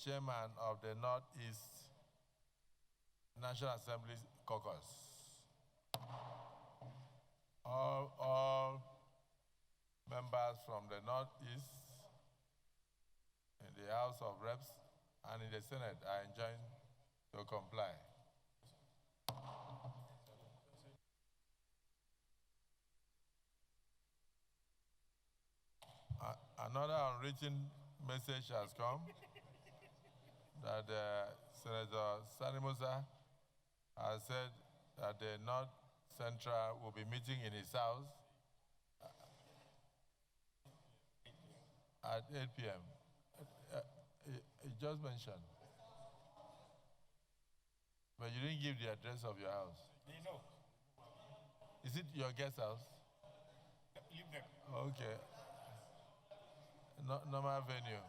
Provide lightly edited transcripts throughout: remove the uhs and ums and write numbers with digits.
chairman of the Northeast National Assembly Caucus. All members from the Northeast in the House of Reps and in the Senate are enjoined to comply. Another unwritten message has come that Senator Musa has said that the North Central will be meeting in his house at 8 p.m. He just mentioned. But you didn't give the address of your house. They know. Is it your guest house? Leave them. Okay. Normal venue.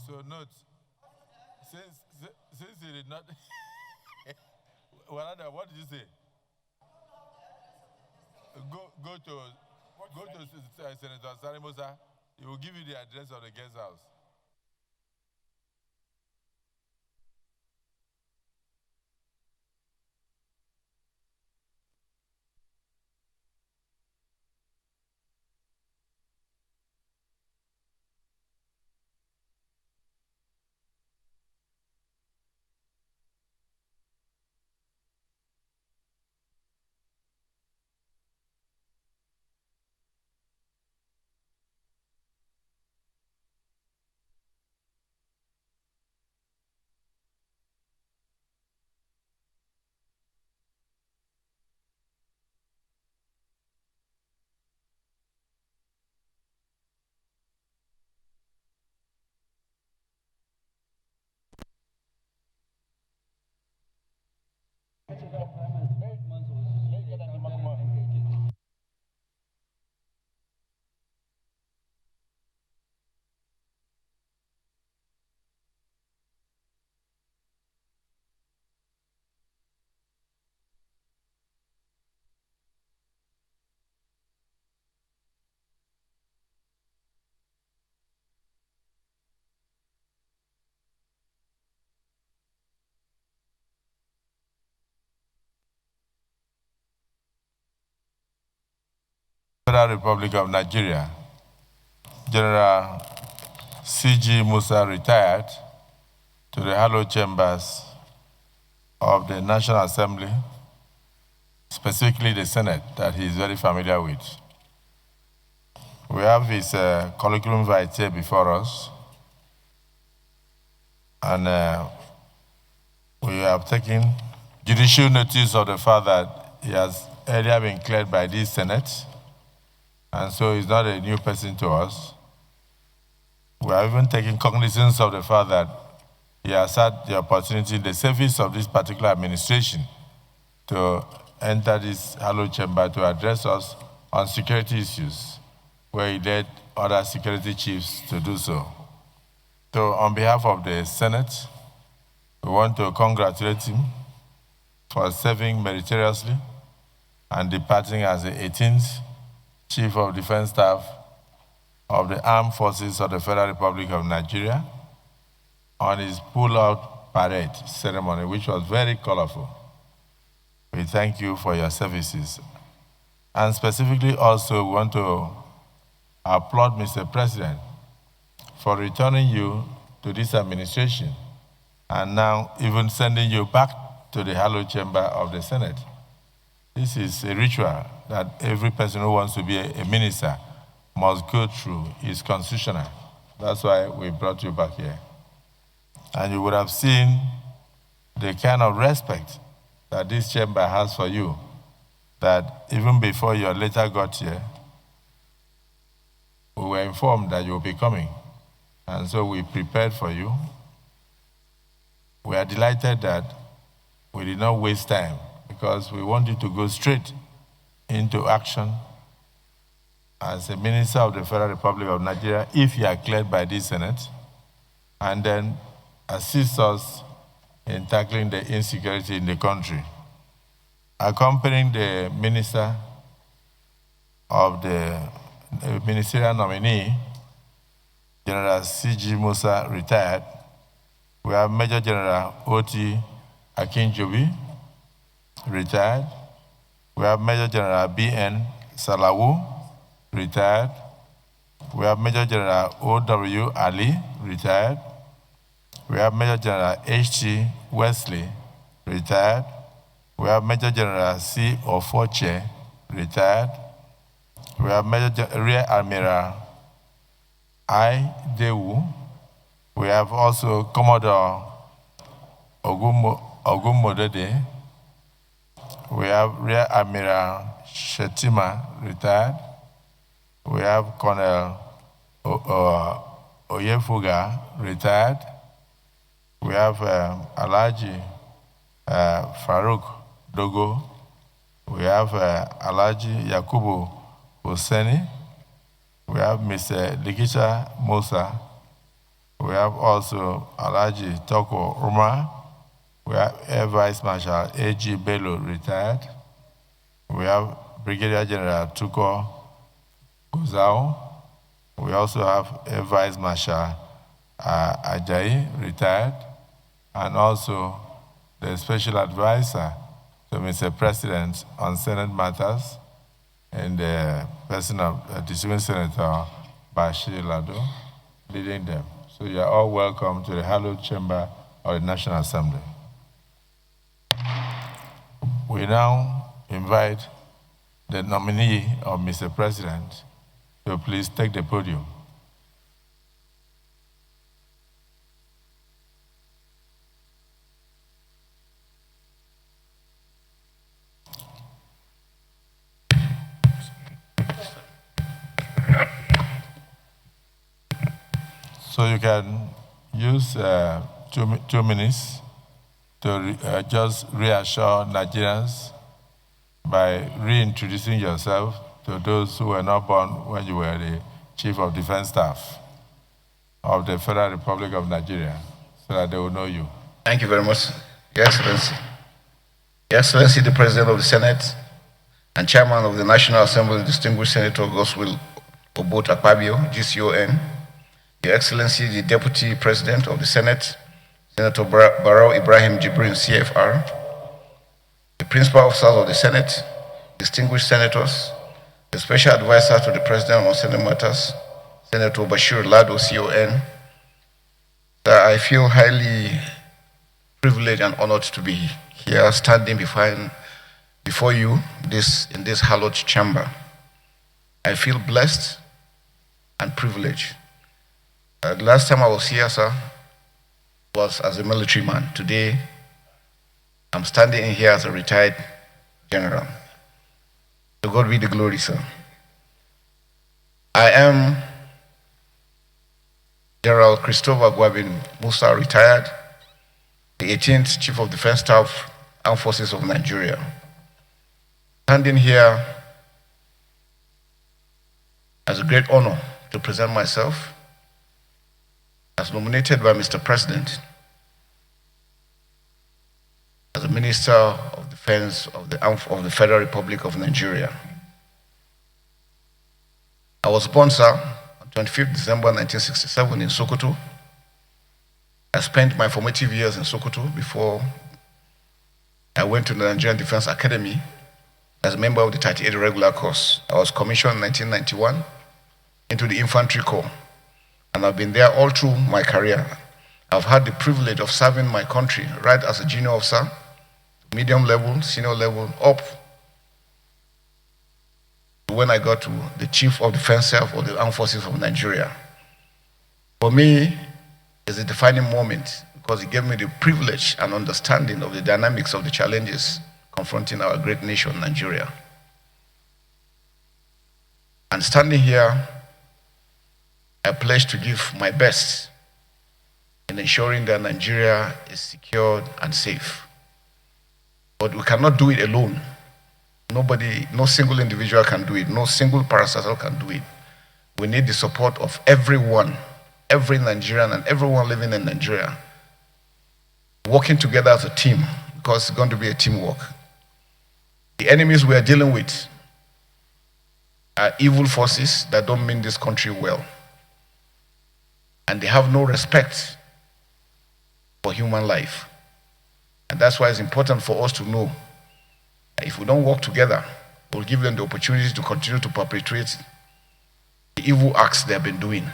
So note, since he did not, what did you say? Go to Senator Sarimusa. He will give you the address of the guest house. Federal Republic of Nigeria, General C.G. Musa retired to the hallowed chambers of the National Assembly, specifically the Senate, that he is very familiar with. We have his curriculum vitae before us, and we have taken judicial notice of the fact that he has earlier been cleared by this Senate, and so he's not a new person to us. We are even taking cognizance of the fact that he has had the opportunity in the service of this particular administration to enter this hallowed chamber to address us on security issues, where he led other security chiefs to do so. So on behalf of the Senate, we want to congratulate him for serving meritoriously and departing as the 18th Chief of Defense Staff of the Armed Forces of the Federal Republic of Nigeria on his pull-out parade ceremony, which was very colorful. We thank you for your services. And specifically also we want to applaud Mr. President for returning you to this administration and now even sending you back to the hallowed chamber of the Senate. This is a ritual that every person who wants to be a minister must go through. It's constitutional. That's why we brought you back here. And you would have seen the kind of respect that this chamber has for you, that even before you later got here, we were informed that you will be coming. And so we prepared for you. We are delighted that we did not waste time, because we want you to go straight into action as a minister of the Federal Republic of Nigeria, if you are cleared by this Senate, and then assist us in tackling the insecurity in the country. Accompanying the minister of the ministerial nominee General C.G. Musa, retired. We have Major General O.T. Akinjobi, retired. We have Major General B.N. Salawu, retired. We have Major General O.W. Ali, retired. We have Major General H.T. Wesley, retired. We have Major General C. Ofoche, retired. We have Rear Admiral I. Dewu. We have also Commodore Ogumodede. We have Rear Admiral Shetima, retired. We have Colonel Oyefuga, retired. We have Alhaji Farouk Dogo. We have Alhaji Yakubu Hosseini. We have Mr. Likisha Musa. We have also Alhaji Toko Umar. We have Air Vice Marshal A.G. Bello, retired. We have Brigadier General Tuko Gozao. We also have Air Vice Marshal Ajayi, retired. And also the Special Advisor to Mr. President on Senate matters, and the person of Distinguished Senator Bashir Lado, leading them. So you are all welcome to the hallowed chamber of the National Assembly. We now invite the nominee of Mr. President to please take the podium. So you can use 2 minutes to just reassure Nigerians by reintroducing yourself to those who were not born when you were the Chief of Defense Staff of the Federal Republic of Nigeria, so that they will know you. Thank you very much, Your Excellency. Your Excellency, the President of the Senate and Chairman of the National Assembly, Distinguished Senator Goswill Obot Akpabio, GCON. Your Excellency, the Deputy President of the Senate, Senator Barrow Ibrahim Jibrin, CFR, the Principal Officers of the Senate, distinguished senators, the Special Advisor to the President on Senate Matters, Senator Bashir Lado, CON, that I feel highly privileged and honored to be here standing before you in this hallowed chamber. I feel blessed and privileged. The last time I was here, sir, was as a military man. Today, I'm standing in here as a retired general. To God be the glory, sir. I am General Christopher Gwabin Musa, retired, the 18th Chief of Defense Staff, Armed Forces of Nigeria. Standing here as a great honor to present myself as nominated by Mr. President as the Minister of Defense of the Federal Republic of Nigeria. I was born, sir, on 25th December 1967 in Sokoto. I spent my formative years in Sokoto before I went to the Nigerian Defense Academy as a member of the 38 Regular Course. I was commissioned in 1991 into the Infantry Corps, and I've been there all through my career. I've had the privilege of serving my country right as a junior officer, medium level, senior level, up when I got to the Chief of Defense Staff of the Armed Forces of Nigeria. For me, it's a defining moment because it gave me the privilege and understanding of the dynamics of the challenges confronting our great nation, Nigeria. And standing here, I pledge to give my best in ensuring that Nigeria is secured and safe. But we cannot do it alone. No single individual can do it. No single parastatal can do it. We need the support of everyone, every Nigerian and everyone living in Nigeria, working together as a team, because it's going to be a teamwork. The enemies we are dealing with are evil forces that don't mean this country well. and they have no respect for human life. And that's why it's important for us to know that if we don't work together, we'll give them the opportunity to continue to perpetrate the evil acts they have been doing.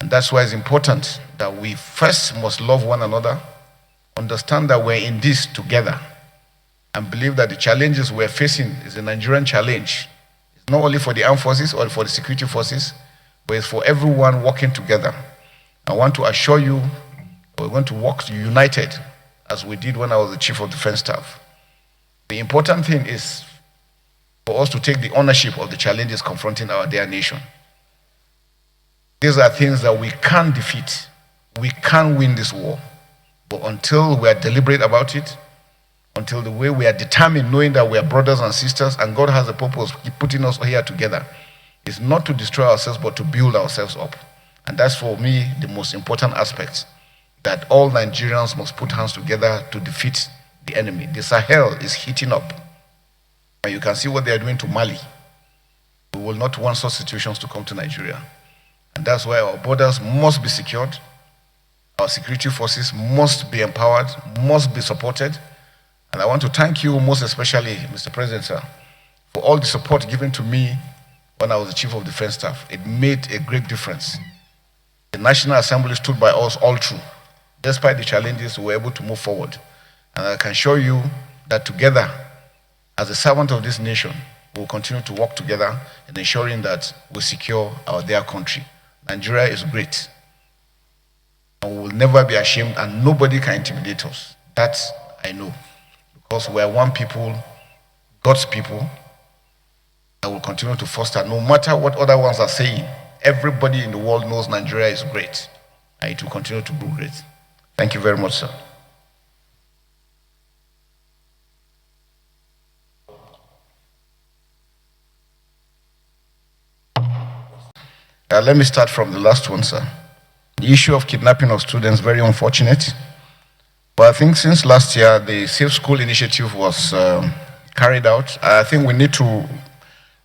And that's why it's important that we first must love one another, understand that we're in this together, and believe that the challenges we're facing is a Nigerian challenge. It's not only for the armed forces or for the security forces, but it's for everyone working together. I want to assure you we're going to work united as we did when I was the Chief of Defense Staff. The important thing is for us to take the ownership of the challenges confronting our dear nation. These are things that we can't defeat. We can't win this war. But until we are deliberate about it, until the way we are determined, knowing that we are brothers and sisters, and God has a purpose, putting us here together, is not to destroy ourselves, but to build ourselves up. And that's, for me, the most important aspect, that all Nigerians must put hands together to defeat the enemy. The Sahel is heating up. And you can see what they are doing to Mali. We will not want such situations to come to Nigeria. And that's why our borders must be secured. Our security forces must be empowered, must be supported. And I want to thank you most especially, Mr. President, sir, for all the support given to me when I was the Chief of Defense Staff. It made a great difference. The National Assembly stood by us all through. Despite the challenges, we were able to move forward. And I can assure you that together, as a servant of this nation, we will continue to work together in ensuring that we secure our dear country. Nigeria is great. And we will never be ashamed, and nobody can intimidate us. That I know. Because we are one people, God's people, that will continue to foster, no matter what other ones are saying. Everybody in the world knows Nigeria is great, and it will continue to grow great. Thank you very much, sir. Let me start from the last one, sir. The issue of kidnapping of students, very unfortunate. But I think since last year, the Safe School initiative was carried out. I think we need to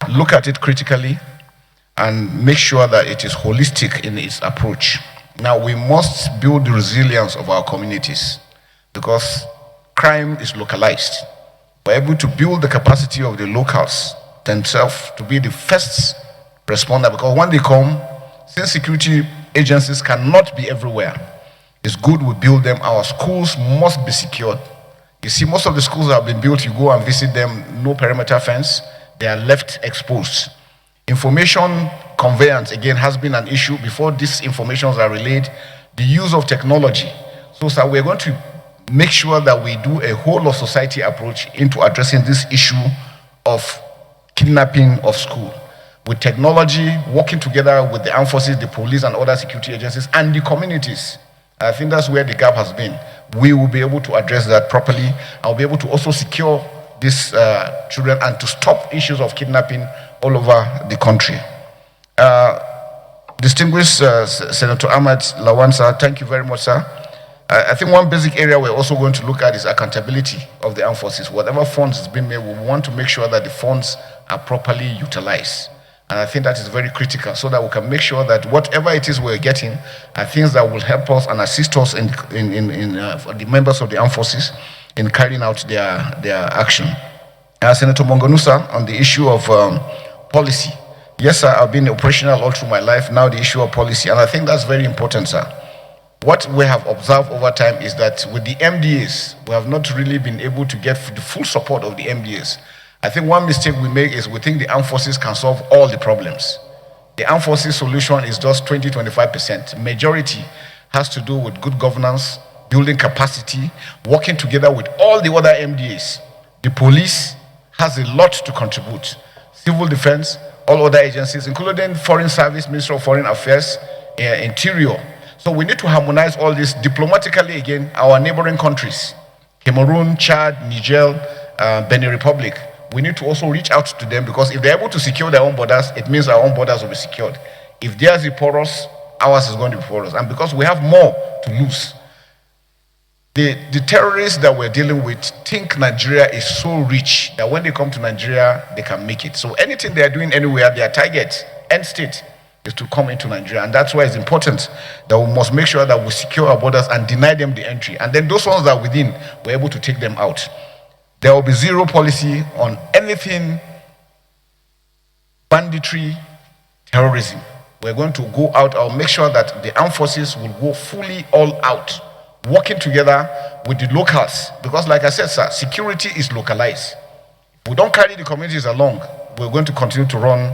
look at it critically and make sure that it is holistic in its approach. Now, we must build the resilience of our communities because crime is localized. We're able to build the capacity of the locals themselves to be the first responder, because when they come, since security agencies cannot be everywhere, it's good we build them. Our schools must be secured. You see, most of the schools that have been built, you go and visit them, no perimeter fence, they are left exposed. Information conveyance, again, has been an issue. Before these informations are relayed, the use of technology. So, sir, we're going to make sure that we do a whole of society approach into addressing this issue of kidnapping of school. With technology, working together with the armed forces, the police, and other security agencies, and the communities. I think that's where the gap has been. We will be able to address that properly. I'll be able to also secure these children and to stop issues of kidnapping all over the country. Distinguished Senator Ahmed Lawan, sir, thank you very much, sir. I think one basic area we're also going to look at is accountability of the armed forces. Whatever funds is being made, we want to make sure that the funds are properly utilized. And I think that is very critical, so that we can make sure that whatever it is we're getting are things that will help us and assist us in the members of the armed forces in carrying out their action. Senator Mongonusa, on the issue of policy. Yes, sir, I've been operational all through my life. Now the issue of policy, and I think that's very important, sir. What we have observed over time is that with the MDAs, we have not really been able to get the full support of the MDAs. I think one mistake we make is we think the armed forces can solve all the problems. The armed forces solution is just 20-25%. Majority has to do with good governance, building capacity, working together with all the other MDAs. The police has a lot to contribute. Civil defense, all other agencies, including Foreign Service, Ministry of Foreign Affairs, Interior. So we need to harmonize all this diplomatically, again, our neighboring countries, Cameroon, Chad, Niger, Benin Republic. We need to also reach out to them, because if they're able to secure their own borders, it means our own borders will be secured. If theirs is porous, ours is going to be porous. And because we have more to lose, the terrorists that we're dealing with think Nigeria is so rich that when they come to Nigeria, they can make it. So anything they are doing anywhere, their target, end state, is to come into Nigeria. And that's why it's important that we must make sure that we secure our borders and deny them the entry. And then those ones that are within, we're able to take them out. There will be zero policy on anything banditry, terrorism. We're going to go out. I'll make sure that the armed forces will go fully all out, working together with the locals. Because like I said, sir, security is localized. If we don't carry the communities along, we're going to continue to run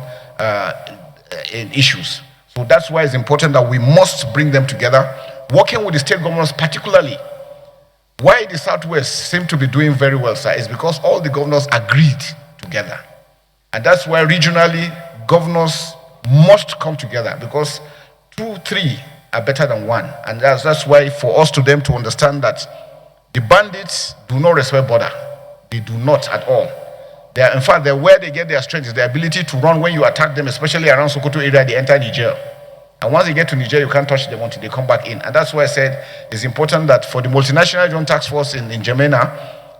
in issues. So that's why it's important that we must bring them together, working with the state governments particularly. Why the Southwest seem to be doing very well, sir, is because all the governors agreed together. And that's why regionally, governors must come together, because 2, 3 are better than one. And that's why for us to them to understand that the bandits do not respect border. They do not at all. They are, in fact, where they get their strength is the ability to run when you attack them, especially around Sokoto area. They enter Niger. And once they get to Niger, you can't touch them until they come back in. And that's why I said it's important that for the multinational joint task force in Gemena,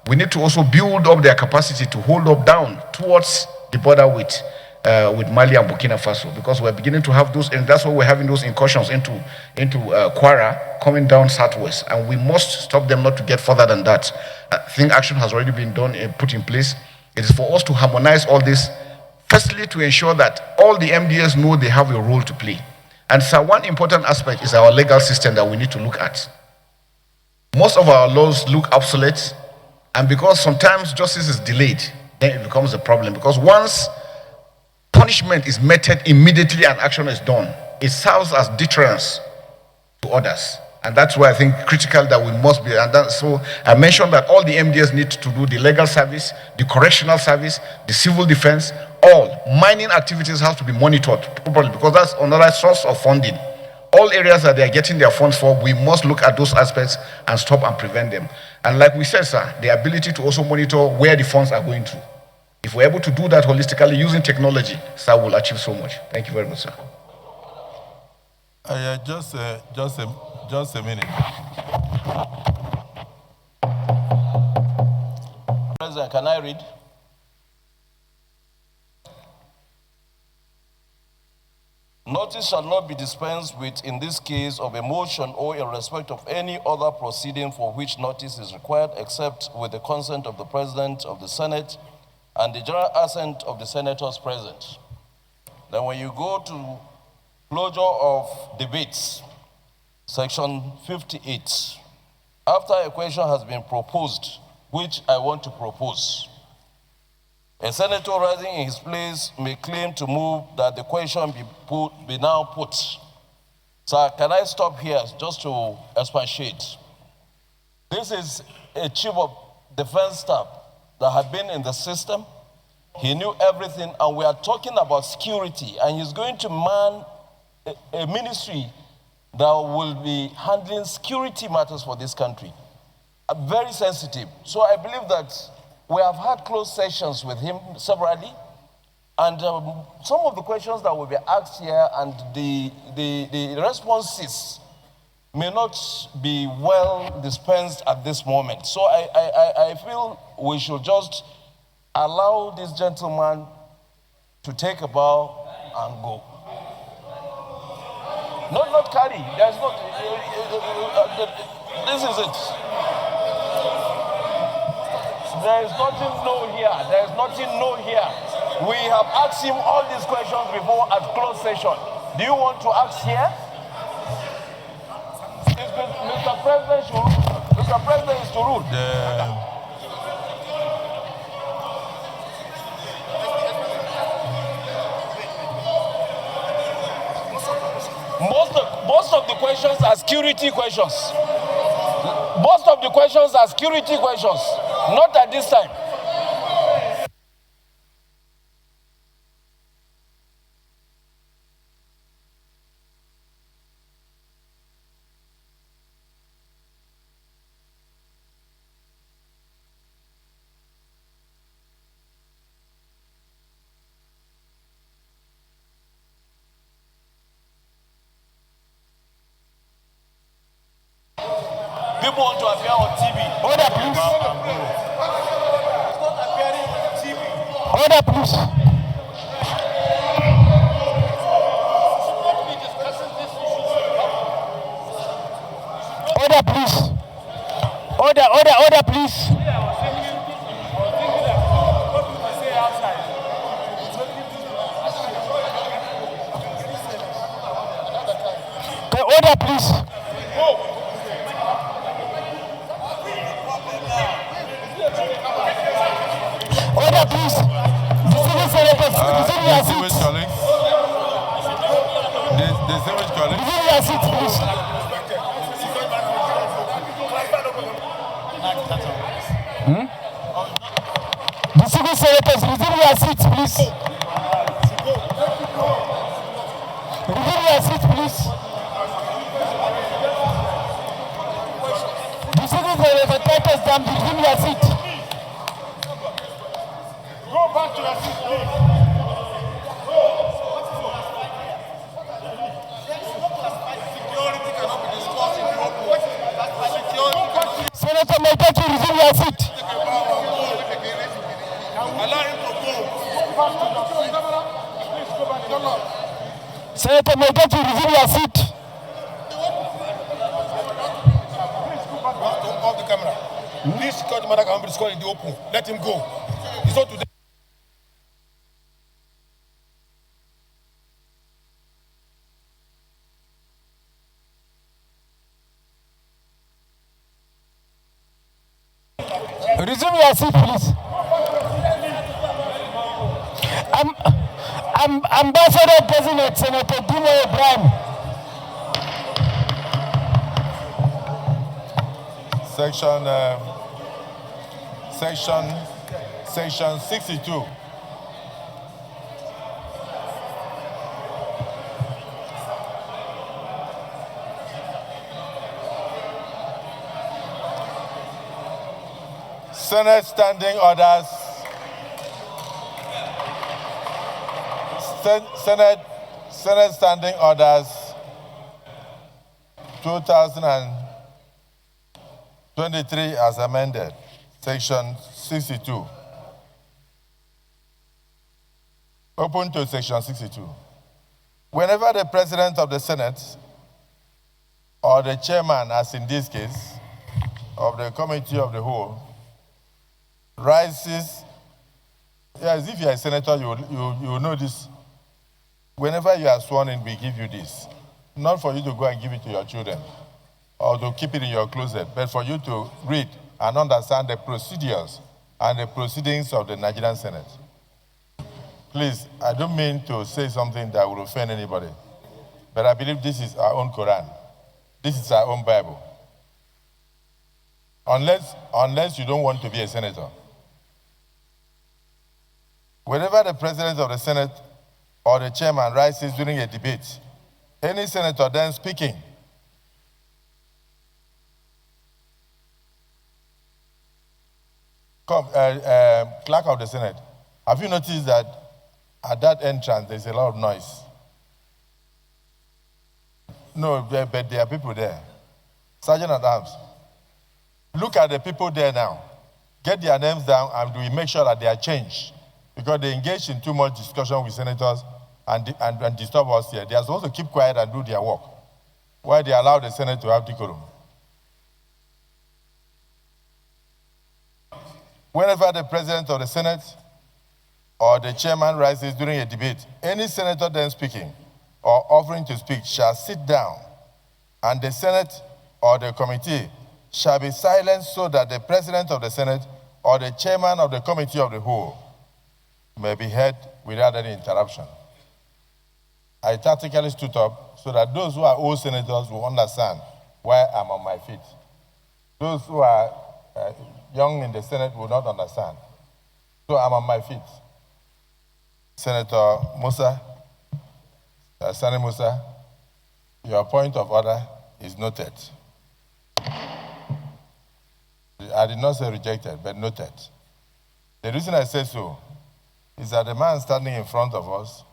we need to also build up their capacity to hold up down towards the border with Mali and Burkina Faso, because we're beginning to have those, and that's why we're having those incursions into Kwara coming down southwest, and we must stop them not to get further than that. I think action has already been done and put in place. It is for us to harmonize all this, firstly to ensure that all the MDS know they have a role to play. And so one important aspect is our legal system that we need to look at. Most of our laws look obsolete, and because sometimes justice is delayed, then it becomes a problem. Because once punishment is meted immediately and action is done, it serves as deterrence to others. And that's why I think critical that we must be. And so I mentioned that all the MDS need to do the legal service, the correctional service, the civil defense, all mining activities have to be monitored properly, because that's another source of funding. All areas that they are getting their funds for, we must look at those aspects and stop and prevent them. And like we said, sir, the ability to also monitor where the funds are going to. If we're able to do that holistically using technology, sir, we'll achieve so much. Thank you very much, sir. Just a minute. President, can I read? Notice shall not be dispensed with in this case of a motion or in respect of any other proceeding for which notice is required, except with the consent of the President of the Senate and the general assent of the senators present. Then when you go to closure of debates, section 58, after a question has been proposed, which I want to propose, a senator rising in his place may claim to move that the question be now put. So can I stop here just to expatiate? This is a chief of defense staff that had been in the system. He knew everything, and we are talking about security, and he's going to man a ministry that will be handling security matters for this country. Very sensitive. So I believe that we have had close sessions with him severally, and some of the questions that will be asked here and the responses may not be well dispensed at this moment. So I feel we should just allow this gentleman to take a bow and go. Not carry. There's not. This is it. There is nothing no here. There is nothing no here. We have asked him all these questions before at closed session. Do you want to ask here? Mr. President is to rule. Most of the questions are security questions. Most of the questions are security questions. Not at this time. People want to appear on TV. Hold up, please. It's not appearing on TV. Hold up, please. Order, please. Order, please. Okay, order, please. Order, please. Distinguished senators, resume your Distinguished seats. colleagues. Distinguished colleagues. Resume your seats, please. Distinguished senators, resume your seats, please. Resume your seats, please. Distinguished senators, resume your seat. Go back to your seat, please. Security cannot be discussed in the open. Senator Mgbeke, resume your seat. Allow him to go. Senator Mgbeke, resume your seat. Off the camera. This security matter cannot be discussed in the open. Let him go. It's not today. Resume your seat, please. Ambassador President Senator Dino Ibrahim. Section 62. Senate standing orders. Senate standing orders 2023 as amended. Section 62. Open to section 62. Whenever the President of the Senate or the chairman, as in this case, of the Committee of the Whole, rises, yes, if you are a senator, you will know this. Whenever you are sworn in, we give you this. Not for you to go and give it to your children or to keep it in your closet, but for you to read and understand the procedures and the proceedings of the Nigerian Senate. Please, I don't mean to say something that will offend anybody, but I believe this is our own Quran. This is our own Bible. Unless you don't want to be a senator. Whenever the President of the Senate or the chairman rises during a debate, any senator then speaking clerk of the Senate, have you noticed that at that entrance there's a lot of noise? No, but there are people there. Sergeant at Arms, look at the people there now. Get their names down and we make sure that they are changed. Because they engage in too much discussion with senators and disturb us here. They are supposed to keep quiet and do their work, while they allow the Senate to have decorum. Whenever the President of the Senate or the chairman rises during a debate, any senator then speaking or offering to speak shall sit down, and the Senate or the committee shall be silent so that the President of the Senate or the chairman of the Committee of the Whole may be heard without any interruption. I tactically stood up so that those who are old senators will understand why I'm on my feet. Those who are young in the Senate will not understand. So I'm on my feet. Senator Musa, Senator Musa, your point of order is noted. I did not say rejected, but noted. The reason I say so is that the man standing in front of us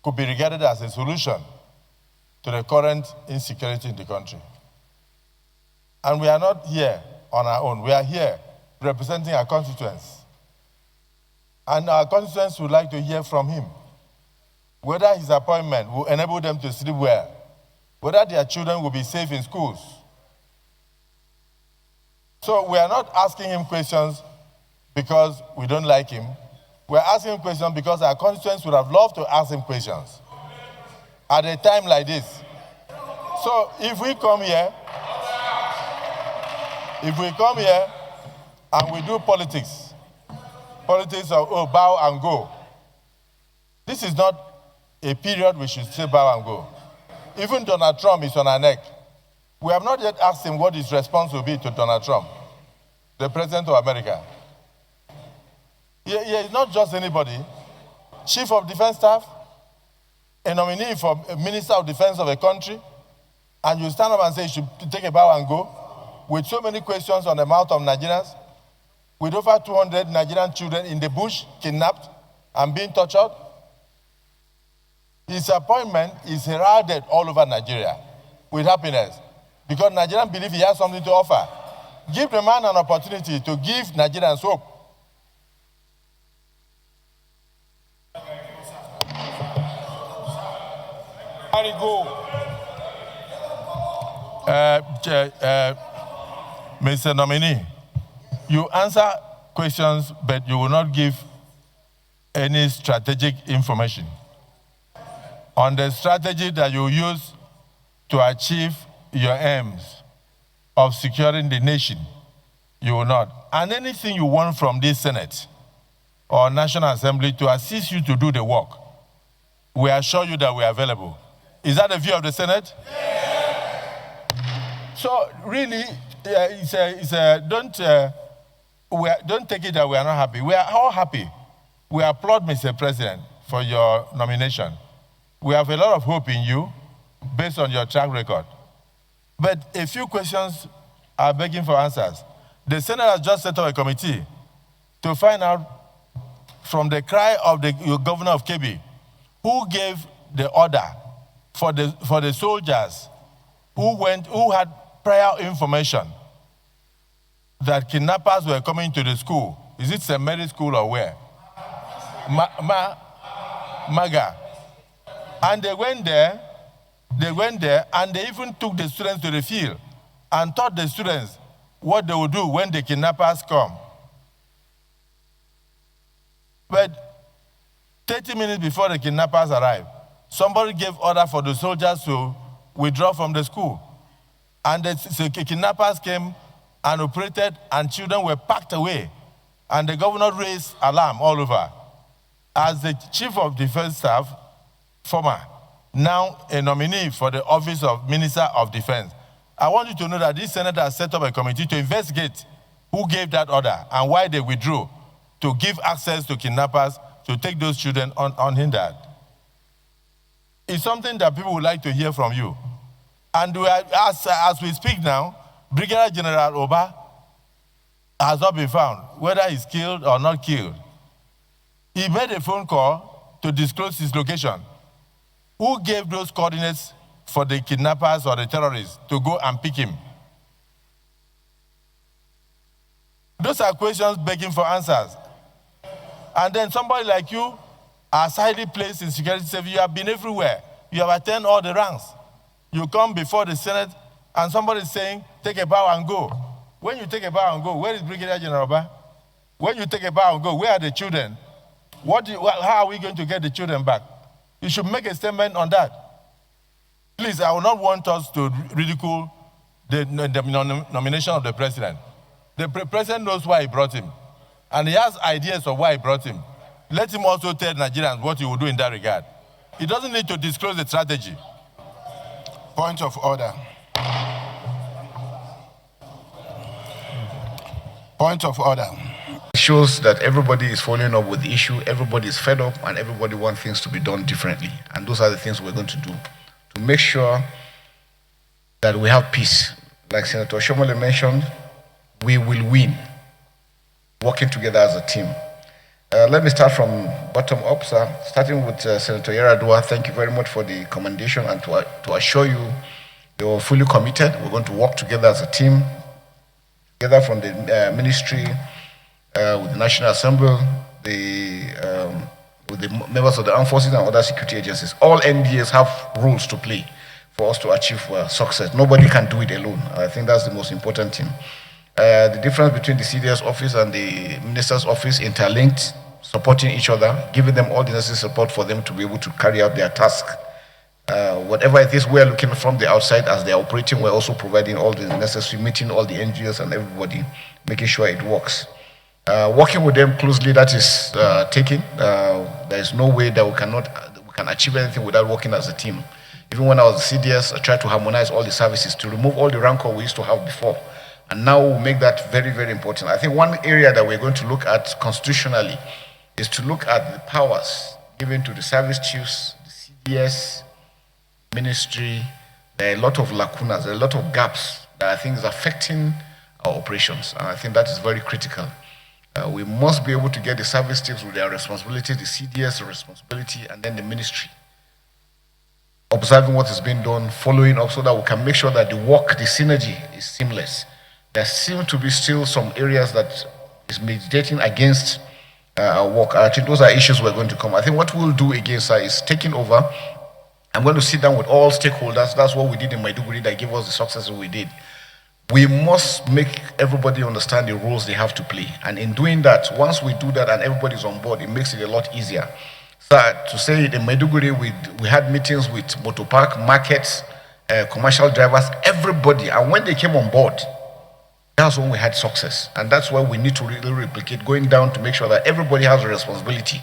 could be regarded as a solution to the current insecurity in the country. And we are not here on our own. We are here representing our constituents. And our constituents would like to hear from him whether his appointment will enable them to sleep well, whether their children will be safe in schools, So we are not asking him questions because we don't like him. We're asking him questions because our constituents would have loved to ask him questions at a time like this. So if we come here and we do politics of bow and go, this is not a period we should say bow and go. Even Donald Trump is on our neck. We have not yet asked him what his response will be to Donald Trump, the President of America. He is not just anybody. Chief of Defense Staff, a nominee for Minister of Defense of a country, and you stand up and say you should take a bow and go, with so many questions on the mouth of Nigerians, with over 200 Nigerian children in the bush, kidnapped and being tortured. His appointment is heralded all over Nigeria with happiness because Nigerians believe he has something to offer. Give the man an opportunity to give Nigerians hope. Mr. Nominee, you answer questions, but you will not give any strategic information on the strategy that you use to achieve your aims of securing the nation. You will not. And anything you want from this Senate or National Assembly to assist you to do the work, we assure you that we are available. Is that the view of the Senate? Yeah. So really, don't take it that we are not happy. We are all happy. We applaud, Mr. President, for your nomination. We have a lot of hope in you based on your track record. But a few questions are begging for answers. The Senate has just set up a committee to find out from the cry of the governor of Kebbi who gave the order for the soldiers who had prior information that kidnappers were coming to the school. Is it St. Mary's School or where? Maga. And they went there and they even took the students to the field and taught the students what they would do when the kidnappers come. But 30 minutes before the kidnappers arrived, somebody gave order for the soldiers to withdraw from the school. And the kidnappers came and operated, and children were packed away. And the governor raised alarm all over. As the Chief of Defense Staff, former, now a nominee for the office of Minister of Defense, I want you to know that this Senate has set up a committee to investigate who gave that order and why they withdrew to give access to kidnappers to take those children unhindered. It's something that people would like to hear from you. And as we speak now, Brigadier General Oba has not been found, whether he's killed or not killed. He made a phone call to disclose his location. Who gave those coordinates for the kidnappers or the terrorists to go and pick him? Those are questions begging for answers. And then somebody like you are highly placed in security service. You have been everywhere. You have attained all the ranks. You come before the Senate and somebody is saying, take a bow and go. When you take a bow and go, where is Brigadier General Oba? When you take a bow and go, where are the children? How are we going to get the children back? You should make a statement on that. Please, I will not want us to ridicule the nomination of the president. The president knows why he brought him. And he has ideas of why he brought him. Let him also tell Nigerians what he will do in that regard. He doesn't need to disclose the strategy. Point of order. Point of order. It shows that everybody is following up with the issue, everybody is fed up, and everybody wants things to be done differently. And those are the things we're going to do to make sure that we have peace. Like Senator Shomole mentioned, we will win, working together as a team. Let me start from bottom up, sir. Starting with Senator Yaradua, thank you very much for the commendation, and to assure you they were fully committed. We're going to work together as a team, together from the ministry, with the National Assembly, with the members of the armed forces and other security agencies. All NDAs have roles to play for us to achieve success. Nobody can do it alone. I think that's the most important thing. The difference between the CDS office and the minister's office interlinked, supporting each other, giving them all the necessary support for them to be able to carry out their task. Whatever it is we're looking from the outside as they're operating, we're also providing all the necessary, meeting all the NGOs and everybody, making sure it works. Working with them closely, that is taking. There is no way that we can achieve anything without working as a team. Even when I was CDS, I tried to harmonize all the services to remove all the rancor we used to have before. And now we'll make that very, very important. I think one area that we're going to look at constitutionally is to look at the powers given to the service chiefs, the CDS, ministry. There are a lot of lacunas, there are a lot of gaps that I think is affecting our operations. And I think that is very critical. We must be able to get the service chiefs with their responsibility, the CDS responsibility, and then the ministry. Observing what is being done, following up so that we can make sure that the work, the synergy is seamless. There seem to be still some areas that is meditating against our work. I think those are issues we're going to come. I think what we'll do again, sir, is taking over. I'm going to sit down with all stakeholders. That's what we did in Maiduguri that gave us the success we did. We must make everybody understand the roles they have to play. And in doing that, once we do that and everybody's on board, it makes it a lot easier. So to say it, in Maiduguri, we had meetings with motor park, markets, commercial drivers, everybody. And when they came on board, that's when we had success. And that's why we need to really replicate, going down to make sure that everybody has a responsibility.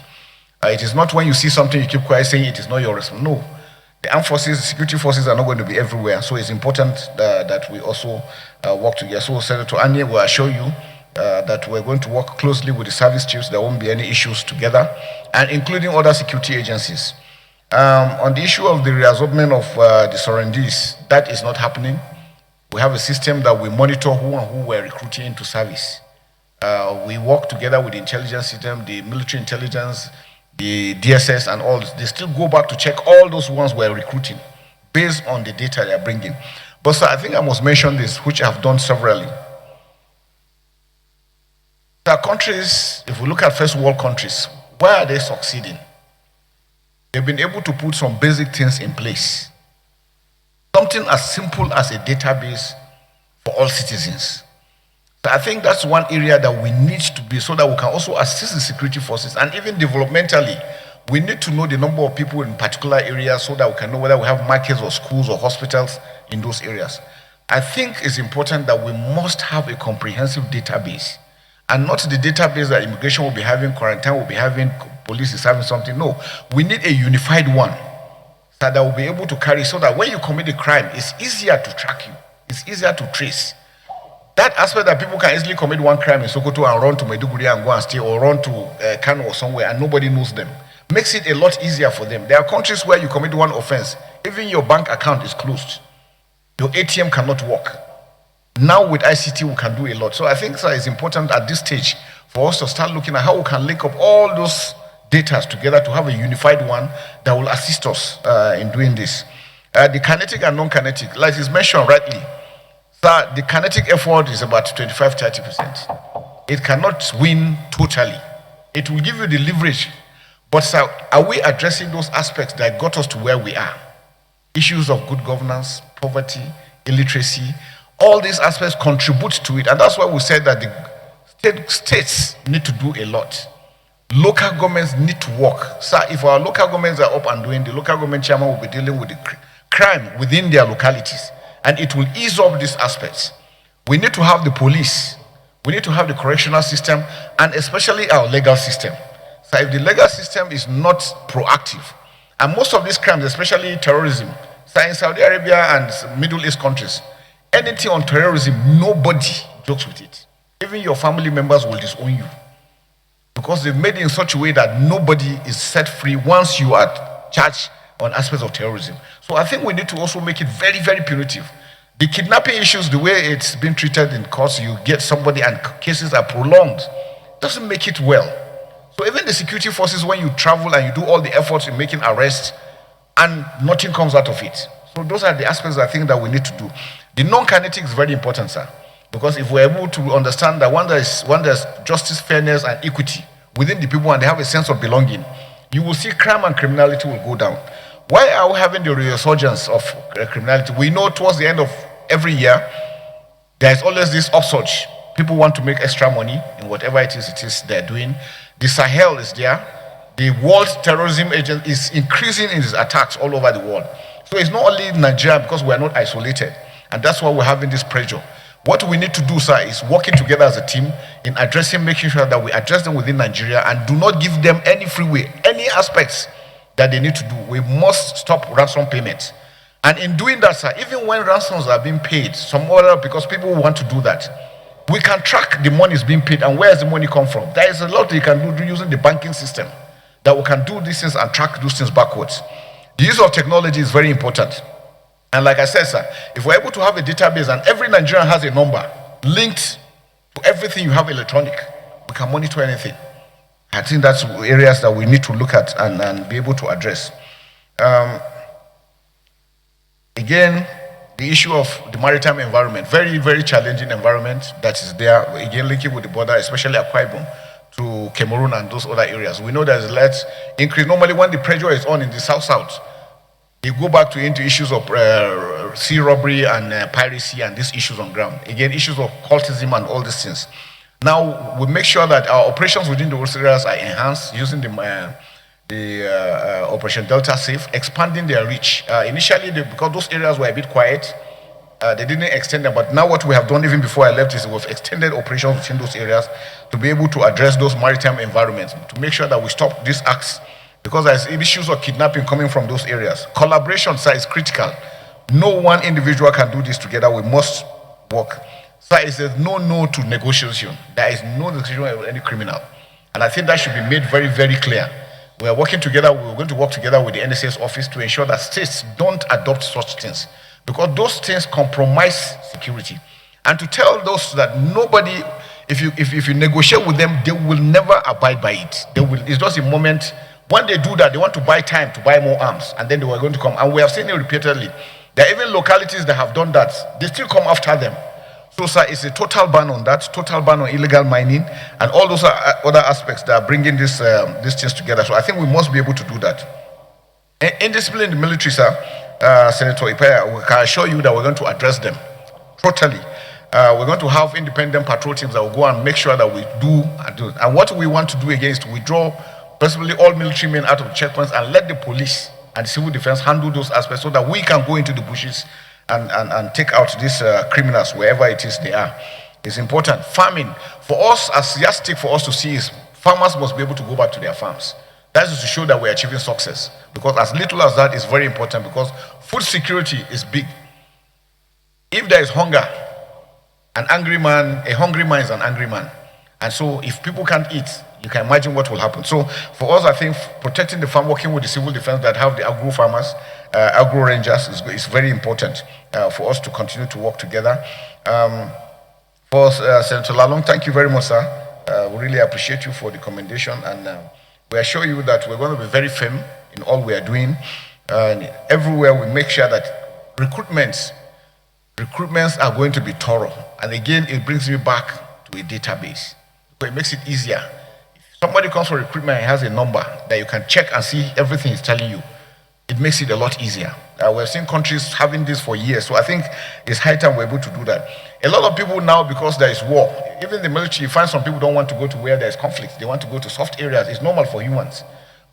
It is not when you see something you keep quiet saying it is not your responsibility. No. The armed forces, the security forces are not going to be everywhere. So it's important that we also work together. So Senator Anye will assure you that we're going to work closely with the service chiefs. There won't be any issues together, and including other security agencies. On the issue of the reabsorbment of the surrendees, that is not happening. We have a system that we monitor who and who we're recruiting into service. We work together with the intelligence system, the military intelligence, the DSS and all. They still go back to check all those ones we're recruiting based on the data they're bringing. But sir, I think I must mention this, which I've done severally. There are countries, if we look at first world countries, why are they succeeding? They've been able to put some basic things in place. Something as simple as a database for all citizens. So I think that's one area that we need to be, so that we can also assist the security forces, and even developmentally, we need to know the number of people in particular areas so that we can know whether we have markets or schools or hospitals in those areas. I think it's important that we must have a comprehensive database, and not the database that immigration will be having, quarantine will be having, police is having something. No, we need a unified one that will be able to carry, so that when you commit a crime, it's easier to track you, it's easier to trace. That aspect that people can easily commit one crime in Sokoto and run to Maiduguri and go and stay, or run to Kano or somewhere and nobody knows them, makes it a lot easier for them. There are countries where you commit one offense, even your bank account is closed. Your ATM cannot work. Now with ICT, we can do a lot. So I think it's important at this stage for us to start looking at how we can link up all those data together to have a unified one that will assist us in doing this. The kinetic and non-kinetic, like is mentioned rightly, sir, the kinetic effort is about 25-30%. It cannot win totally. It will give you the leverage. But sir, are we addressing those aspects that got us to where we are? Issues of good governance, poverty, illiteracy, all these aspects contribute to it. And that's why we said that the states need to do a lot. Local governments need to work. Sir, if our local governments are up and doing, the local government chairman will be dealing with the crime within their localities. And it will ease up these aspects. We need to have the police. We need to have the correctional system, and especially our legal system. So if the legal system is not proactive, and most of these crimes, especially terrorism, so in Saudi Arabia and Middle East countries, anything on terrorism, nobody jokes with it. Even your family members will disown you. Because they've made it in such a way that nobody is set free once you are charged on aspects of terrorism. So I think we need to also make it very, very punitive. The kidnapping issues, the way it's been treated in courts, you get somebody and cases are prolonged, doesn't make it well. So even the security forces, when you travel and you do all the efforts in making arrests and nothing comes out of it. So those are the aspects I think that we need to do. The non-kinetic is very important, sir. Because if we're able to understand that when there's justice, fairness, and equity within the people, and they have a sense of belonging, you will see crime and criminality will go down. Why are we having the resurgence of criminality? We know towards the end of every year, there's always this upsurge People want to make extra money in whatever it is they're doing. The Sahel is there. The world terrorism agent is increasing in its attacks all over the world. So it's not only Nigeria, because we are not isolated. And that's why we're having this pressure. What we need to do, sir, is working together as a team in addressing, making sure that we address them within Nigeria and do not give them any freeway, any aspects that they need to do. We must stop ransom payments. And in doing that, sir, even when ransoms are being paid, some other, because people want to do that, we can track the money is being paid and where does the money come from. There is a lot you can do using the banking system, that we can do these things and track those things backwards. The use of technology is very important. And like I said, sir, if we're able to have a database and every Nigerian has a number linked to everything you have electronic, we can monitor anything. I think that's areas that we need to look at and be able to address. Again, the issue of the maritime environment, very, very challenging environment that is there, again, linking with the border, especially Akwa Ibom to Cameroon and those other areas. We know there's less increase. Normally, when the pressure is on in the south-south, they go back into issues of sea robbery and piracy and these issues on ground. Again, issues of cultism and all these things. Now, we make sure that our operations within those areas are enhanced using the Operation Delta Safe, expanding their reach. Initially, because those areas were a bit quiet, they didn't extend them. But now what we have done even before I left is we've extended operations within those areas to be able to address those maritime environments, to make sure that we stop these acts, because there's issues of kidnapping coming from those areas. Collaboration, sir, is critical. No one individual can do this together. We must work. Sir, it says no to negotiation. There is no negotiation with any criminal. And I think that should be made very, very clear. We are working together. We're going to work together with the NSA's office to ensure that states don't adopt such things, because those things compromise security. And to tell those that nobody, if you negotiate with them, they will never abide by it. It's just a moment. When they do that, they want to buy time to buy more arms, and then they were going to come. And we have seen it repeatedly. There are even localities that have done that. They still come after them. So, sir, it's a total ban on that, total ban on illegal mining, and all those other aspects that are bringing these things together. So I think we must be able to do that. Indiscipline in the military, sir, Senator Ipaya, we can assure you that we're going to address them totally. We're going to have independent patrol teams that will go and make sure that we do. And what we want to do again is to withdraw possibly all military men out of checkpoints and let the police and civil defense handle those aspects so that we can go into the bushes and take out these criminals wherever it is they are. It's important. Farming, for us, as yardstick for us to see is farmers must be able to go back to their farms. That is to show that we're achieving success. Because as little as that is very important, because food security is big. If there is hunger, a hungry man is an angry man. And so if people can't eat, you can imagine what will happen. So for us, I think protecting the farm, working with the civil defense that have the agro farmers, agro rangers is very important for us to continue to work together. For Senator Lalong, thank you very much, sir. We really appreciate you for the commendation, and we assure you that we're going to be very firm in all we are doing. And everywhere we make sure that recruitments are going to be thorough. And again, it brings me back to a database. So it makes it easier. If somebody comes for recruitment and has a number that you can check and see everything it's telling you, it makes it a lot easier. We've seen countries having this for years, so I think it's high time we're able to do that. A lot of people now, because there is war, even the military, you find some people don't want to go to where there's conflict. They want to go to soft areas. It's normal for humans.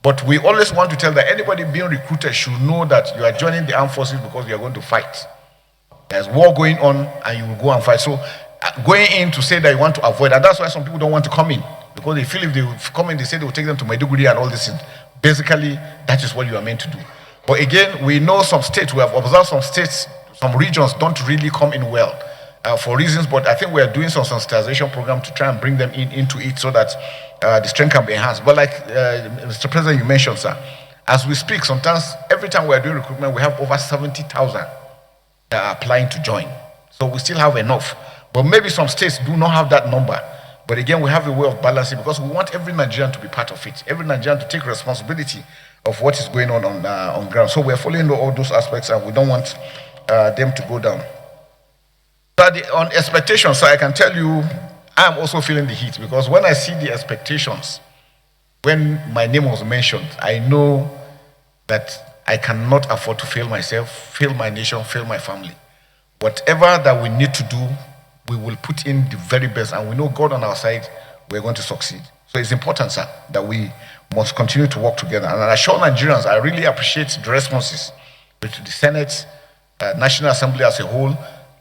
But we always want to tell that anybody being recruited should know that you are joining the armed forces because you are going to fight. There's war going on and you will go and fight. So going in to say that you want to avoid, and that's why some people don't want to come in, because they feel if they come in, they say they will take them to Maiduguri and all this. Basically, that is what you are meant to do. But again, we know some states, we have observed some states, some regions don't really come in well for reasons, but I think we are doing some sensitization program to try and bring them into it so that the strength can be enhanced. But like Mr. President, you mentioned, sir, as we speak, sometimes every time we are doing recruitment, we have over 70,000 that are applying to join. So we still have enough. But maybe some states do not have that number. But again, we have a way of balancing, because we want every Nigerian to be part of it, every Nigerian to take responsibility of what is going on ground. So we're following all those aspects, and we don't want them to go down. But on expectations, so I can tell you, I'm also feeling the heat, because when I see the expectations, when my name was mentioned, I know that I cannot afford to fail myself, fail my nation, fail my family. Whatever that we need to do, we will put in the very best, and we know God on our side, we're going to succeed. So it's important, sir, that we must continue to work together. And I assure Nigerians, I really appreciate the responses to the Senate, National Assembly as a whole,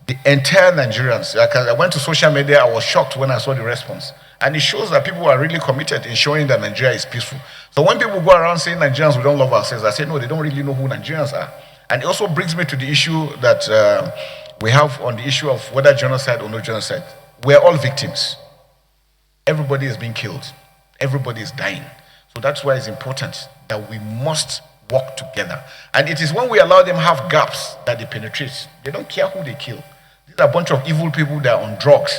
the entire Nigerians. I went to social media, I was shocked when I saw the response. And it shows that people are really committed in showing that Nigeria is peaceful. So when people go around saying Nigerians, we don't love ourselves, I say, no, they don't really know who Nigerians are. And it also brings me to the issue that we have on the issue of whether genocide or no genocide. We're all victims. Everybody is being killed. Everybody is dying. So that's why it's important that we must work together. And it is when we allow them have gaps that they penetrate. They don't care who they kill. These are a bunch of evil people that are on drugs.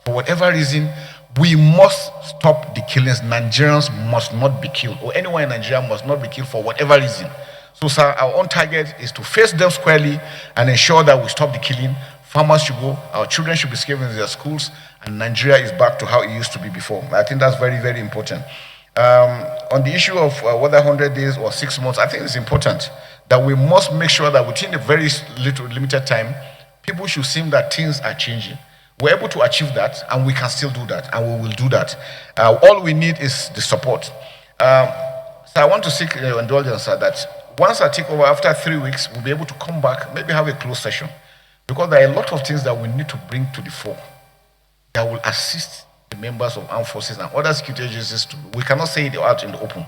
For whatever reason, we must stop the killings. Nigerians must not be killed, or anyone in Nigeria must not be killed for whatever reason. So, sir, our own target is to face them squarely and ensure that we stop the killing. Farmers should go, our children should be safe in their schools, and Nigeria is back to how it used to be before. I think that's very, very important. On the issue of whether 100 days or 6 months, I think it's important that we must make sure that within a very limited time, people should see that things are changing. We're able to achieve that, and we can still do that, and we will do that. All we need is the support. So I want to seek your indulgence, sir, that once I take over after 3 weeks, we'll be able to come back, maybe have a closed session, because there are a lot of things that we need to bring to the fore that will assist the members of armed forces and other security agencies. We cannot say it out in the open.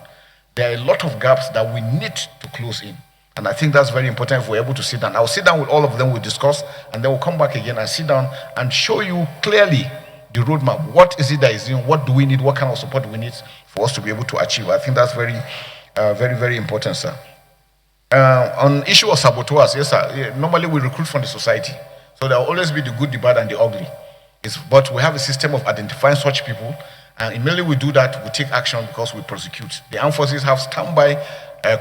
There are a lot of gaps that we need to close in. And I think that's very important if we're able to sit down. I'll sit down with all of them, we'll discuss, and then we'll come back again and sit down and show you clearly the roadmap. What is it that is in? What do we need? What kind of support do we need for us to be able to achieve? I think that's very, very important, sir. On issue of saboteurs, yes, sir. Normally we recruit from the society. So there will always be the good, the bad, and the ugly. But we have a system of identifying such people, and immediately we do that, we take action because we prosecute. The armed forces have standby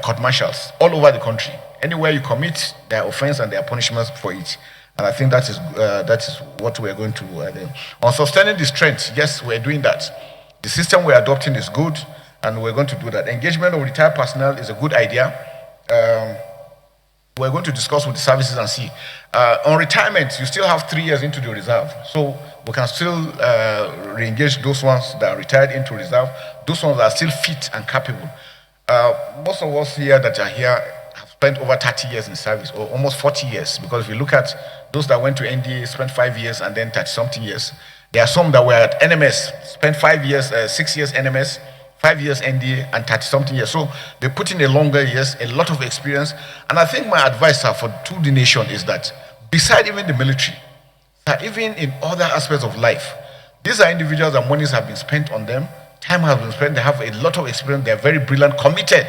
court martials all over the country. Anywhere you commit, there are offense and there are punishments for it. And I think that is what we are going to do. On sustaining the strength, yes, we're doing that. The system we're adopting is good, and we're going to do that. Engagement of retired personnel is a good idea. We're going to discuss with the services and see. On retirement, you still have 3 years into the reserve. So we can still re-engage those ones that are retired into reserve, those ones that are still fit and capable. Most of us here that are here have spent over 30 years in service, or almost 40 years, because if you look at those that went to NDA, spent 5 years and then 30-something years. There are some that were at NMS, spent 5 years, 6 years NMS, 5 years NDA, and 30-something years. So they put in a longer years, a lot of experience. And I think my advice, sir, to the nation is that beside even the military, even in other aspects of life, these are individuals that monies have been spent on them, time has been spent, they have a lot of experience, they're very brilliant, committed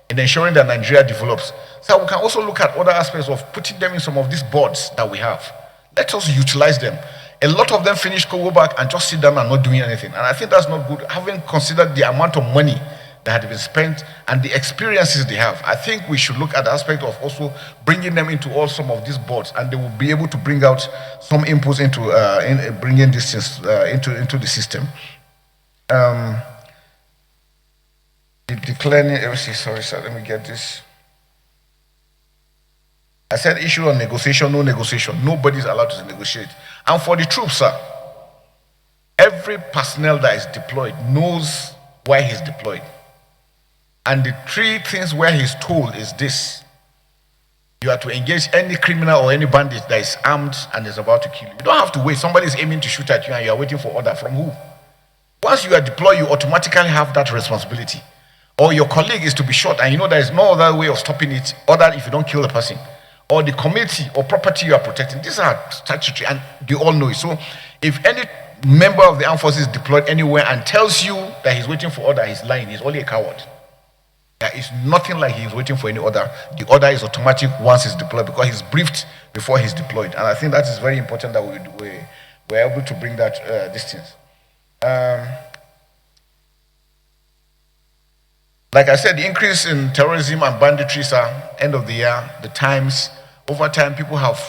in ensuring that Nigeria develops. So we can also look at other aspects of putting them in some of these boards that we have. Let us utilize them. A lot of them finish, go back and just sit down and not doing anything. And I think that's not good. Having considered the amount of money that had been spent and the experiences they have, I think we should look at the aspect of also bringing them into all some of these boards, and they will be able to bring out some inputs into bringing these things into the system. Declaring, sorry, sir, let me get this. I said issue on negotiation, no negotiation. Nobody's allowed to negotiate. And for the troops, sir, every personnel that is deployed knows why he's deployed. And the 3 things where he's told is this: you are to engage any criminal or any bandit that is armed and is about to kill you. You don't have to wait. Somebody is aiming to shoot at you and you are waiting for order from who? Once you are deployed, you automatically have that responsibility. Or your colleague is to be shot and you know there is no other way of stopping it other if you don't kill the person. Or the community or property you are protecting. These are statutory and they all know it. So if any member of the armed forces is deployed anywhere and tells you that he's waiting for order, he's lying. He's only a coward. There is nothing like he's waiting for any order. The order is automatic once he's deployed because he's briefed before he's deployed. And I think that is very important that we're able to bring that distance. Like I said, the increase in terrorism and banditry, sir, end of the year, the times, over time, people have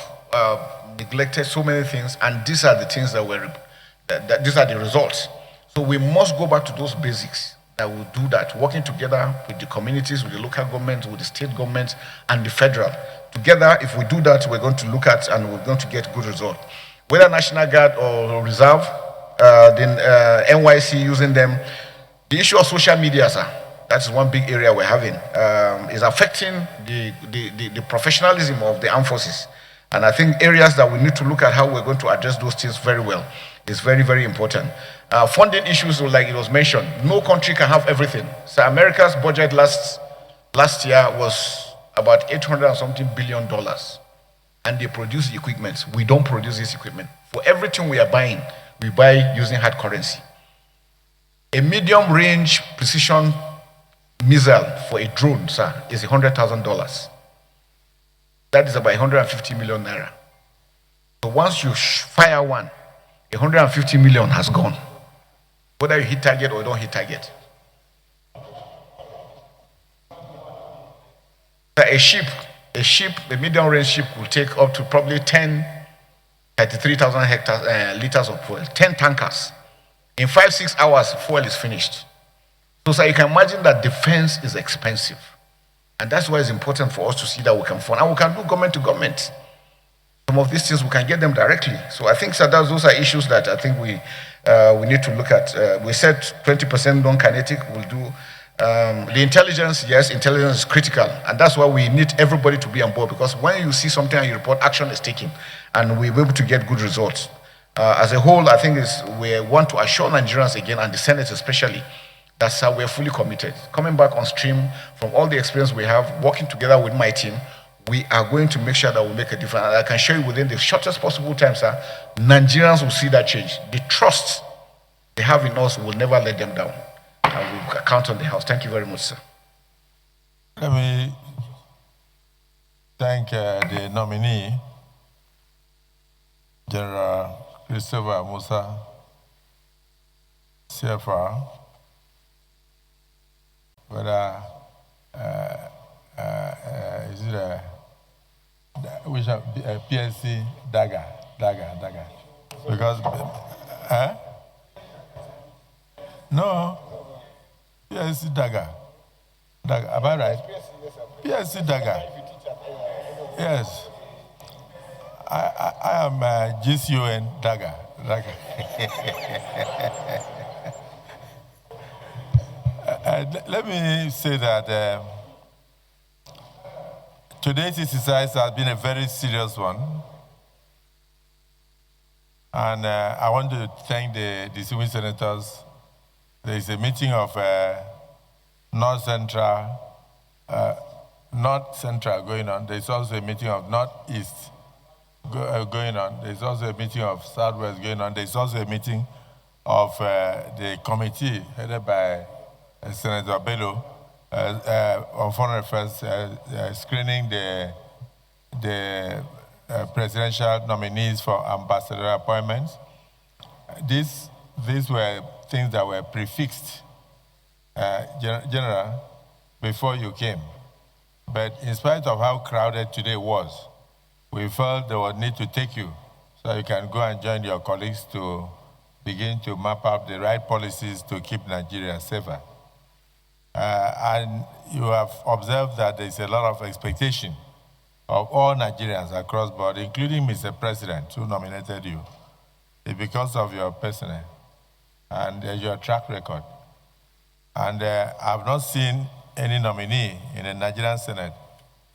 neglected so many things, and these are the things that these are the results. So we must go back to those basics that will do that, working together with the communities, with the local government, with the state government, and the federal. Together, if we do that, we're going to look at and we're going to get good results. whether National Guard or Reserve, the NYC using them. The issue of social media, sir, that's one big area we're having, is affecting the professionalism of the armed forces. And I think areas that we need to look at how we're going to address those things very well is very, very important. Funding issues, like it was mentioned, no country can have everything. So America's budget last year was about $800 and something billion, and they produce the equipment. We don't produce this equipment. For everything we are buying, we buy using hard currency. A medium-range precision missile for a drone, sir, is $100,000. That is about 150 million naira. So once you fire one, 150 million has gone. Whether you hit target or don't hit target. A ship, a medium-range ship will take up to probably 33,000 liters of fuel, 10 tankers. In 5-6 hours, fuel is finished. So, sir, you can imagine that defense is expensive. And that's why it's important for us to see that we can fund. And we can do government to government. Some of these things, we can get them directly. So I think, sir, those are issues that I think we need to look at. We said 20% non-kinetic will do. The intelligence, yes, intelligence is critical. And that's why we need everybody to be on board. Because when you see something and you report, action is taken. And we're able to get good results. As a whole, I think we want to assure Nigerians again, and the Senate especially, that's how we're fully committed. Coming back on stream from all the experience we have, working together with my team, we are going to make sure that we make a difference. And I can show you within the shortest possible time, sir, Nigerians will see that change. The trust they have in us will never let them down. And we'll count on the House. Thank you very much, sir. Let me thank the nominee, General Christopher Musa, CFR, whether is it which PSC Dagger. Because no, PSC Dagger. Am I right? PSC Dagger. Yes. I am GCON Dagger. Let me say that today's exercise has been a very serious one. And I want to thank the distinguished senators. There is a meeting of North Central going on. There is also a meeting of Northeast going on. There is also a meeting of Southwest going on. There is also a meeting of the committee headed by Senator Bello on foreign affairs screening the presidential nominees for ambassadorial appointments. These were things that were prefixed, General, before you came. But in spite of how crowded today was, we felt there was need to take you so you can go and join your colleagues to begin to map up the right policies to keep Nigeria safer. And you have observed that there's a lot of expectation of all Nigerians across board, including Mr. President, who nominated you. It's because of your personnel and your track record. And I've not seen any nominee in the Nigerian Senate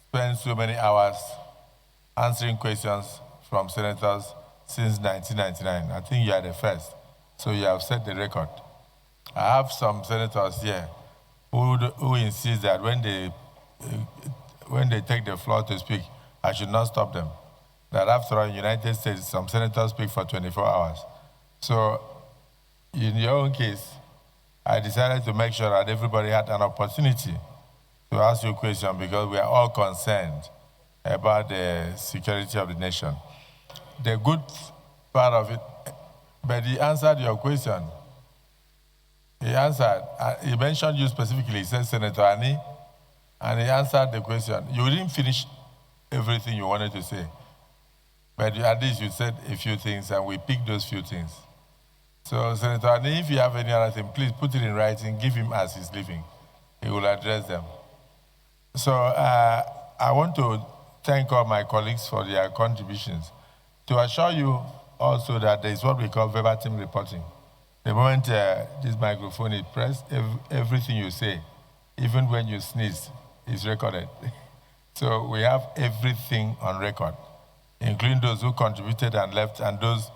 spend so many hours answering questions from senators since 1999. I think you are the first. So you have set the record. I have some senators here who insist that when they take the floor to speak, I should not stop them. That after all, in the United States, some senators speak for 24 hours. So in your own case, I decided to make sure that everybody had an opportunity to ask you a question because we are all concerned about the security of the nation. The good part of it, but he answered your question. He answered, he mentioned you specifically, he said Senator Ani, and he answered the question. You didn't finish everything you wanted to say, but at least you said a few things and we picked those few things. So Senator Ani, if you have any other thing, please put it in writing, give him as he's leaving. He will address them. So I want to thank all my colleagues for their contributions. To assure you, also that there is what we call verbatim reporting. The moment this microphone is pressed, everything you say, even when you sneeze, is recorded. So we have everything on record, including those who contributed and left and those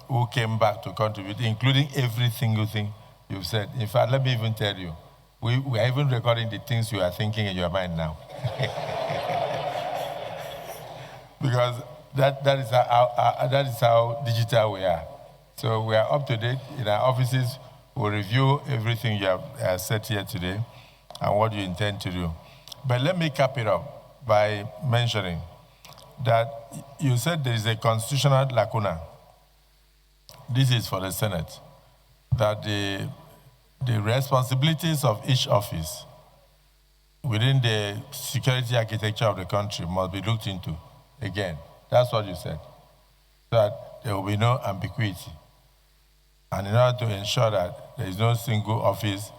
who came back to contribute, including every single thing you've said. In fact, let me even tell you, we are even recording the things you are thinking in your mind now. Because that is how digital we are. So we are up to date in our offices. We'll review everything you have said here today and what you intend to do. But let me cap it up by mentioning that you said there is a constitutional lacuna. This is for the Senate, that the responsibilities of each office within the security architecture of the country must be looked into again. That's what you said, so that there will be no ambiguity. And in order to ensure that there is no single office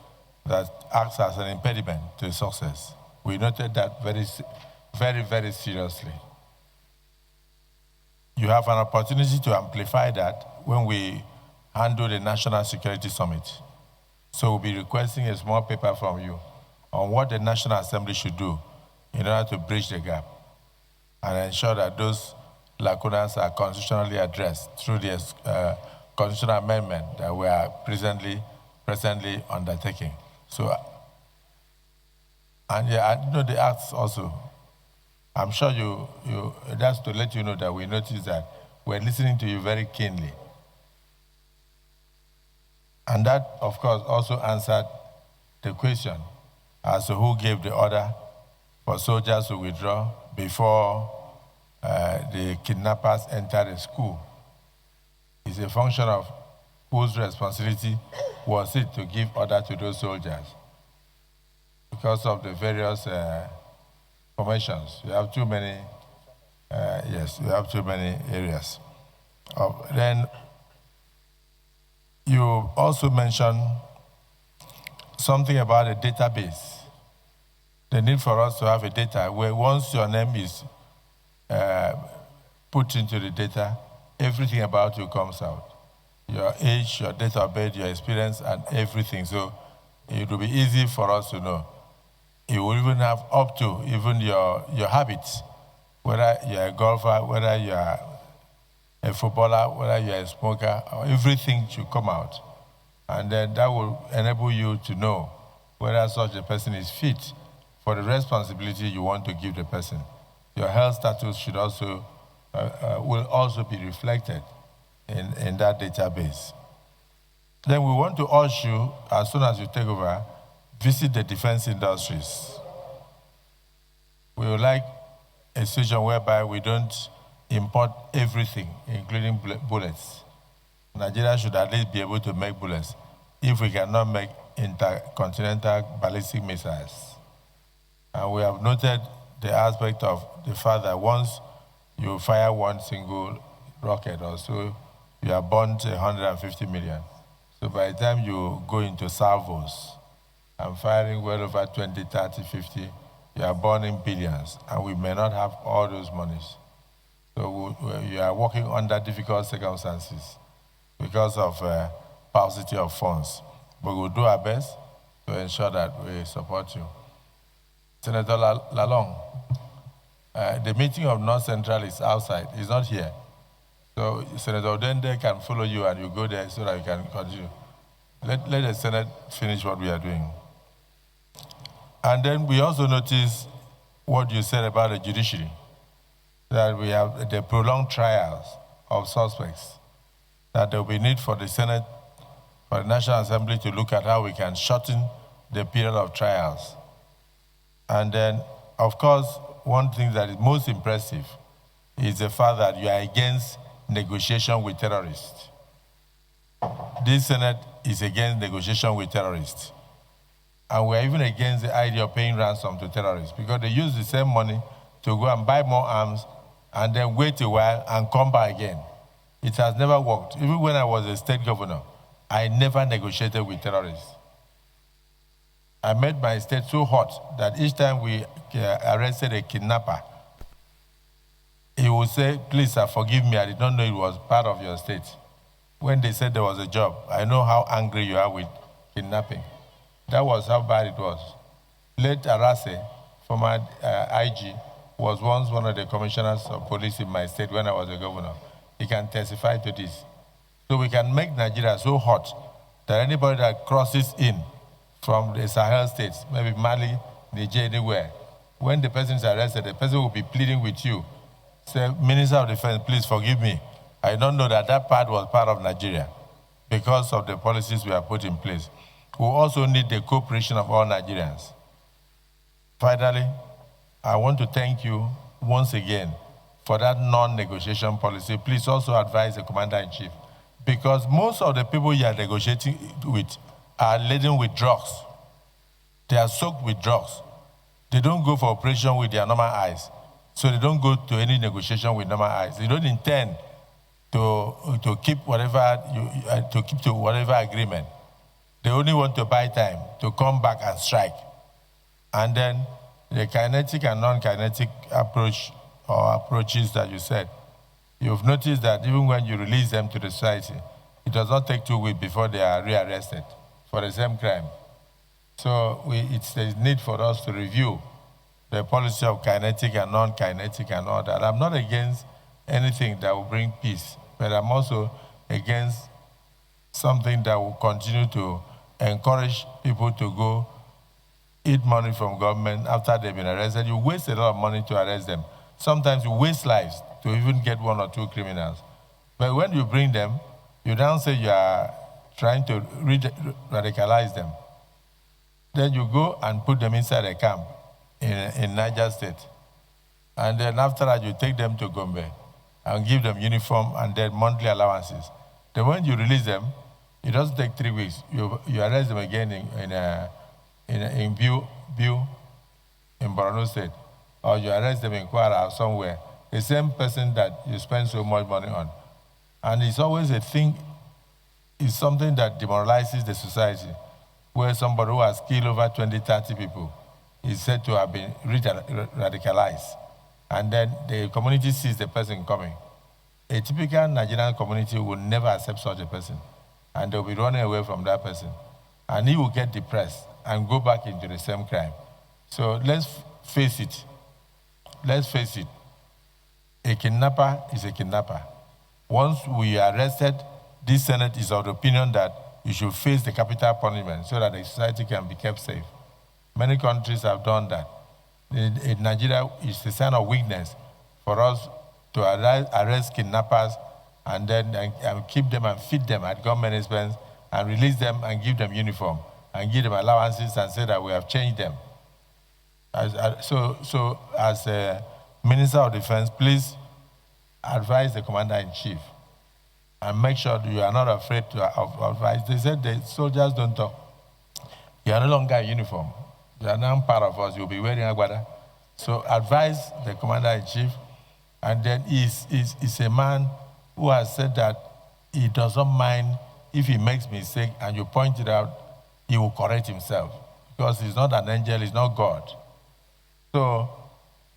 that acts as an impediment to success, we noted that very, very, very seriously. You have an opportunity to amplify that when we handle the National Security Summit. So we'll be requesting a small paper from you on what the National Assembly should do in order to bridge the gap and ensure that those lacunas are constitutionally addressed through the constitutional amendment that we are presently undertaking. So, and yeah, I know the acts also. I'm sure that's to let you know that we noticed that we're listening to you very keenly. And that, of course, also answered the question as to who gave the order for soldiers to withdraw before the kidnappers entered the school. It's a function of whose responsibility was it to give order to those soldiers because of the various formations. You have too many, yes, you have too many areas. Then you also mentioned something about a database. The need for us to have a data where once your name is put into the data, everything about you comes out. Your age, your date of birth, your experience, and everything. So it will be easy for us to know. You will even have up to even your habits, whether you're a golfer, whether you're a footballer, whether you're a smoker, or everything should come out. And then that will enable you to know whether such a person is fit for the responsibility you want to give the person. Your health status should also, will also be reflected in that database. Then we want to urge you, as soon as you take over, visit the defense industries. We would like a situation whereby we don't import everything, including bullets. Nigeria should at least be able to make bullets if we cannot make intercontinental ballistic missiles. And we have noted the aspect of the fact that once you fire one single rocket or so, you have burnt 150 million. So by the time you go into salvos and firing well over 20, 30, 50, you are burning billions, and we may not have all those monies. So you are working under difficult circumstances because of paucity of funds. But we'll do our best to ensure that we support you. Senator Lalong, the meeting of North Central is outside, it's not here. So Senator Odende can follow you and you go there so that you can continue. Let the Senate finish what we are doing. And then we also notice what you said about the judiciary, that we have the prolonged trials of suspects, that there will be need for the Senate, for the National Assembly to look at how we can shorten the period of trials. And then, of course, one thing that is most impressive is the fact that you are against negotiation with terrorists. This Senate is against negotiation with terrorists. And we're even against the idea of paying ransom to terrorists because they use the same money to go and buy more arms and then wait a while and come back again. It has never worked. Even when I was a state governor, I never negotiated with terrorists. I made my state so hot that each time we arrested a kidnapper, he would say, please, sir, forgive me, I did not know it was part of your state. When they said there was a job, I know how angry you are with kidnapping. That was how bad it was. Late Arase, former IG, was once one of the commissioners of police in my state when I was a governor. He can testify to this. So we can make Nigeria so hot that anybody that crosses in from the Sahel states, maybe Mali, Niger, anywhere, when the person is arrested, the person will be pleading with you. Say, Minister of Defense, please forgive me. I don't know that that part was part of Nigeria because of the policies we have put in place. We also need the cooperation of all Nigerians. Finally, I want to thank you once again for that non-negotiation policy. Please also advise the Commander-in-Chief, because most of the people you are negotiating with are laden with drugs. They are soaked with drugs. They don't go for operation with their normal eyes. So they don't go to any negotiation with normal eyes. They don't intend to keep to whatever agreement. They only want to buy time to come back and strike. And then the kinetic and non-kinetic approach or approaches that you said, you've noticed that even when you release them to the society, it does not take 2 weeks before they are rearrested for the same crime. So it's a need for us to review the policy of kinetic and non-kinetic and all that. I'm not against anything that will bring peace, but I'm also against something that will continue to encourage people to go eat money from government after they've been arrested. You waste a lot of money to arrest them. Sometimes you waste lives to even get 1 or 2 criminals. But when you bring them, you don't say you are trying to radicalize them. Then you go and put them inside a camp in Niger State. And then after that, you take them to Gombe and give them uniform and then monthly allowances. Then when you release them, it doesn't take 3 weeks. You arrest them again in Biu in Borno State, or you arrest them in Kwara or somewhere. The same person that you spend so much money on. And it's always a thing, it's something that demoralizes the society, where somebody who has killed over 20, 30 people is said to have been radicalized. And then the community sees the person coming. A typical Nigerian community will never accept such a person. And they'll be running away from that person. And he will get depressed and go back into the same crime. So let's face it. Let's face it. A kidnapper is a kidnapper. Once we are arrested, this Senate is of the opinion that you should face the capital punishment so that the society can be kept safe. Many countries have done that. In Nigeria, it's a sign of weakness for us to arrest kidnappers and then keep them and feed them at government expense and release them and give them uniform and give them allowances and say that we have changed them. So as a Minister of Defense, please advise the Commander-in-Chief and make sure that you are not afraid of advice. They said the soldiers don't talk. You are no longer in uniform. You are now part of us. You'll be wearing agbada. So advise the Commander-in-Chief, and then he's a man who has said that he doesn't mind if he makes mistake and you point it out, he will correct himself because he's not an angel, he's not God. So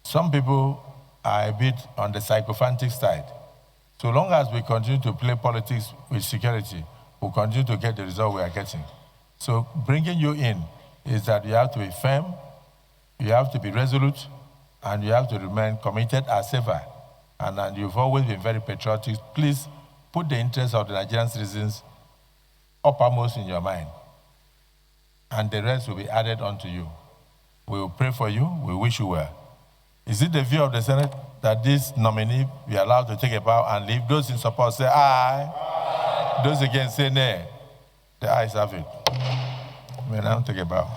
some people are a bit on the sycophantic side. So long as we continue to play politics with security, we'll continue to get the result we are getting. So bringing you in is that you have to be firm, you have to be resolute, and you have to remain committed as ever. And you've always been very patriotic. Please put the interests of the Nigerian citizens uppermost in your mind. And the rest will be added onto you. We will pray for you. We wish you well. Is it the view of the Senate that this nominee be allowed to take a bow and leave? Those in support say aye. Aye. Those against say nay. The ayes have it. We now take a bow.